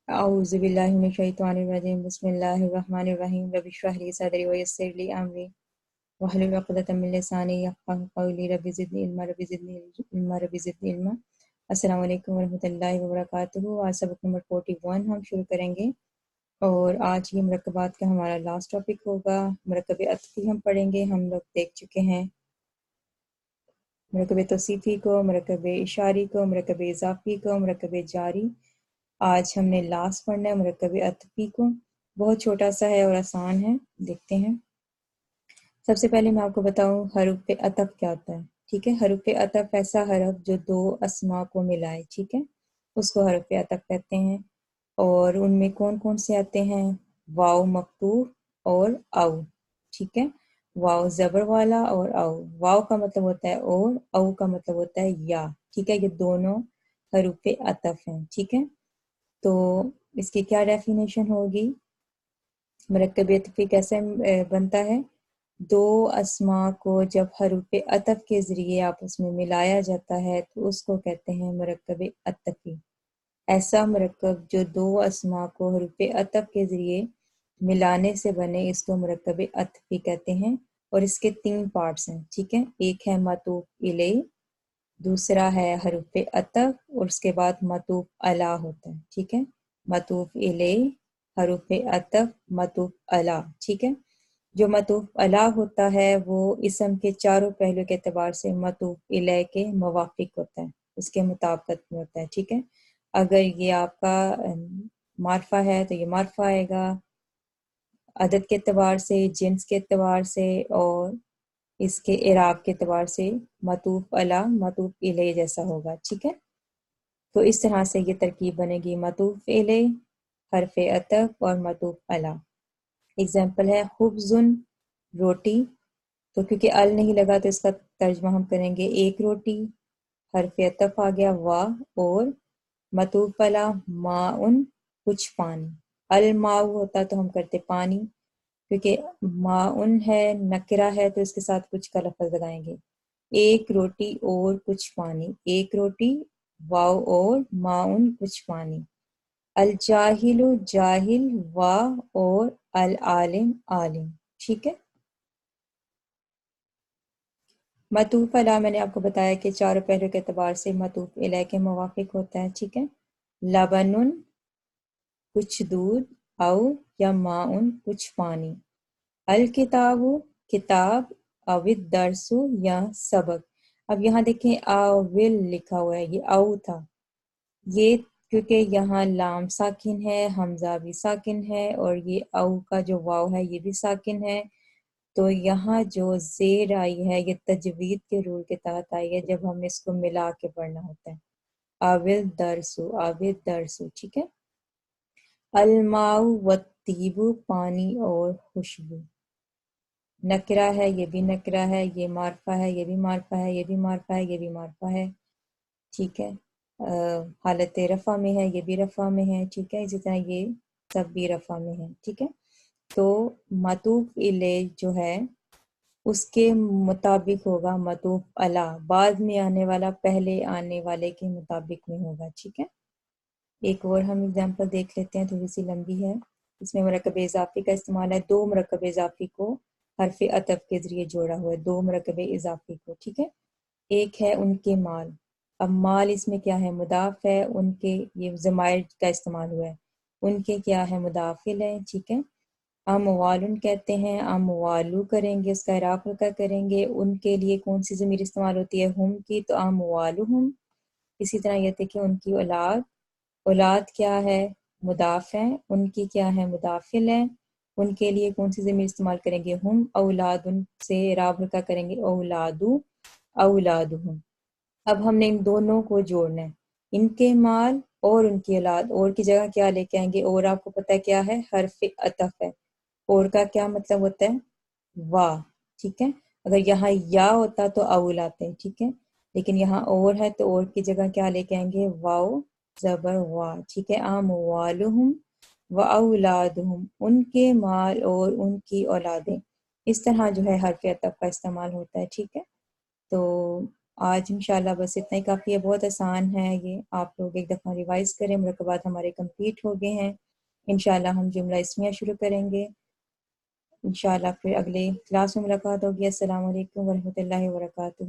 अऊज़ु बिल्लाहि मिनश शैतानिर रजीम बिस्मिल्लाहिर रहमानिर रहीम रब्बि इश्रह ली सदरी व यस्सिर ली अमरी वहलुल उक़दतम मिन लिसानी यफ़क़हू क़ौली रब्बि ज़िदनी इल्मा रब्बि ज़िदनी इल्मा रब्बि ज़िदनी इल्मा। अस्सलामु अलैकुम वरहमतुल्लाहि वबरकातुहू। आज सबक नंबर 41 हम शुरू करेंगे और आज ये मुरक्कबात का हमारा लास्ट टॉपिक होगा। मुरक्कब अत्फ़ी हम पढ़ेंगे। हम लोग देख चुके हैं मुरक्कब तौसीफ़ी को, मुरक्कब इशारी को, मुरक्कब इज़ाफ़ी को, मुरक्कब जारी। आज हमने लास्ट पढ़ना है मुरक्कब अत्फ़ी को। बहुत छोटा सा है और आसान है, देखते हैं। सबसे पहले मैं आपको बताऊं हरूफ अतफ़ क्या होता है। ठीक है, हरूफ अतफ़ ऐसा हरफ जो दो अस्मा को मिलाए, ठीक है, उसको हरूफ अतफ़ कहते हैं। और उनमें कौन कौन से आते हैं? वाव मफ्तूह और औ, ठीक है, वाव ज़बर वाला और औ। वाव का मतलब होता है और, औ का मतलब होता है या, ठीक है। ये दोनों हरूफ अतफ़ हैं, ठीक है। तो इसकी क्या डेफिनेशन होगी? मुरक्कब अत्फ़ी कैसे बनता है? दो अस्मा को जब हरूफ अतफ़ के ज़रिए आपस में मिलाया जाता है तो उसको कहते हैं मुरक्कब अत्फ़ी। ऐसा मुरक्कब जो दो अस्मा को हरूफ अतफ़ के ज़रिए मिलाने से बने इसको मुरक्कब अत्फ़ी कहते हैं। और इसके 3 पार्ट्स हैं, ठीक है। एक है मतूफ़ इलैह, दूसरा है हरूफ अतफ़ और उसके बाद मतूफ़ अला होता है, ठीक है। मतूफ़ इलैह, हरूफ अतफ़, मतूफ़ अला, ठीक है। जो मतूफ़ अला होता है वो इसम के चारों पहलू के एतबार से मतूफ़ इलैह के मुवाफ़िक होता है, उसके मुताबिकत में होता है, ठीक है। अगर ये आपका मारफा है तो ये मारफा आएगा, अदद के एतबार से, जिन्स के एतबार से और इसके इराब के एतबार से मतूफ़ अला मतूफ़ इलैह जैसा होगा, ठीक है। तो इस तरह से ये तरकीब बनेगी मतूफ़ इलैह, हरफ अतफ़ और मतूफ़ अला। एग्जाम्पल है खुब्ज़ुन, रोटी। तो क्योंकि अल नहीं लगा तो इसका तर्जमा हम करेंगे एक रोटी, हरफ अतफ़ आ गया वाह, और मतूफ़ अला माउन, कुछ पानी। अल माउ होता तो हम करते पानी, क्योंकि माउन है नकरा है तो इसके साथ कुछ का लफ्ज़ लगाएंगे। एक रोटी और कुछ पानी, एक रोटी वाव और माउन कुछ पानी। अल जाहिलु जाहिल वाह और अल आलिम आलिम, ठीक है। मतूफ़ अला मैंने आपको बताया कि चारों पहलू के एतबार से मतूफ़ इलैह के मुवाफ़िक होता है, ठीक है। लबनुन, कुछ दूध, औ या माउन, कुछ पानी। अल किताबु, किताब, अविद दरसु या सबक। अब यहाँ देखें आविल लिखा हुआ है, ये औ था। ये क्योंकि यहाँ लाम साकिन है, हमजा भी साकिन है और ये औ का जो वाव है ये भी साकिन है। तो यहाँ जो ज़ेर आई है ये तजवीद के रूल के तहत आई है, जब हमें इसको मिला के पढ़ना होता है। आविल दरसु, आविल दरसु, ठीक है। अलमाउ व तीबु, पानी और खुशबू। नकरा है, ये भी नकरा है, ये मारफा है, ये भी मारफा है, ये भी मारफा है, ये भी मारफा है, ठीक है। हालत रफ़ा में है, ये भी रफ़ा में है, ठीक है। इसी तरह ये सब भी रफ़ा में है, ठीक है। तो मतूफ़ इलैह जो है उसके मुताबिक होगा मतूफ़ अला, बाद में आने वाला पहले आने वाले के मुताबिक में होगा, ठीक है। एक और हम एग्जांपल देख लेते हैं, थोड़ी सी लंबी है। इसमें मुरक्कब इज़ाफ़ी का इस्तेमाल है। दो मुरक्कब इज़ाफ़ी को हरफ अतफ़ के ज़रिए जोड़ा हुआ है, दो मुरक्कब इज़ाफ़ी को, ठीक है। एक है उनके माल। अब माल इसमें क्या है? मुदाफ़ है। उनके, ये ज़माइर का इस्तेमाल हुआ है। उनके क्या है? मुदाफ़िल है, ठीक है। अमवालुन कहते हैं, अमवालू करेंगे, उसका इराब हल्का करेंगे। उनके लिए कौन सी ज़मीर इस्तेमाल होती है? हुम की, तो अमवालुहुम। इसी तरह ये देखिए उनकी औलाद, औलाद क्या है? मुदाफ़ है। उनकी क्या है? मुदाफ़िल है। उनके लिए कौन सी ज़मीर इस्तेमाल करेंगे? हुम। औलादुन से इराब हल्का करेंगे, औलादु, औलादुहुम। अब हमने इन दोनों को जोड़ना है, इनके माल और उनकी औलाद। और की जगह क्या लेके आएंगे? और आपको पता है क्या है? हर्फ अतफ़ है। और का क्या मतलब होता है? वाह, ठीक है। अगर यहाँ या होता तो अवल आते, ठीक है। लेकिन यहाँ और है तो और की जगह क्या लेके आएंगे? वाव जबर वाह, ठीक है। अमवालुहुम व औलादुहुम, उनके माल और उनकी औलादें। इस तरह जो है हर्फ अतफ़ का इस्तेमाल होता है, ठीक है। तो آج انشاءاللہ بس اتنا ہی کافی ہے، بہت آسان ہے یہ، آپ لوگ ایک دفعہ ریوائز کریں، مرکبات ہمارے کمپلیٹ ہو گئے ہیں، انشاءاللہ ہم جملہ اسمیہ شروع کریں گے انشاءاللہ، پھر اگلے کلاس میں ملاقات ہوگی۔ السلام علیکم ورحمۃ اللہ وبرکاتہ۔